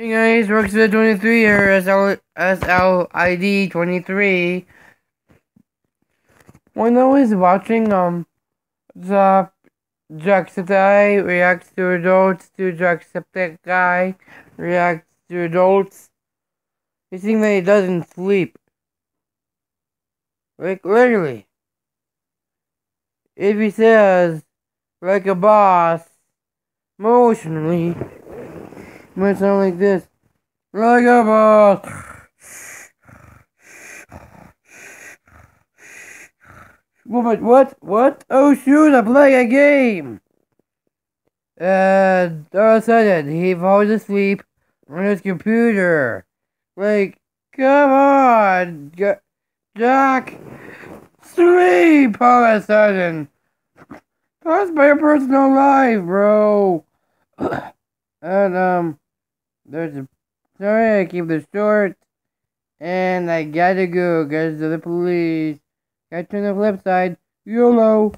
Hey guys, Rockstar 23 here, SLID 23. When I was watching the Jacksepticeye reacts to adults to Jacksepticeye reacts to adults, it seems that he doesn't sleep. Like literally. If he says like a boss emotionally, it might sound like this. Like a boss. What? Oh shoot, I'm playing a game! All of a sudden, he falls asleep on his computer. Like, come on, Jack! Sleep all of a sudden! That's my personal life, bro! And, there's a... Sorry, I keep this short. And I gotta go, guys, to the police. Catch you on the flip side. YOLO!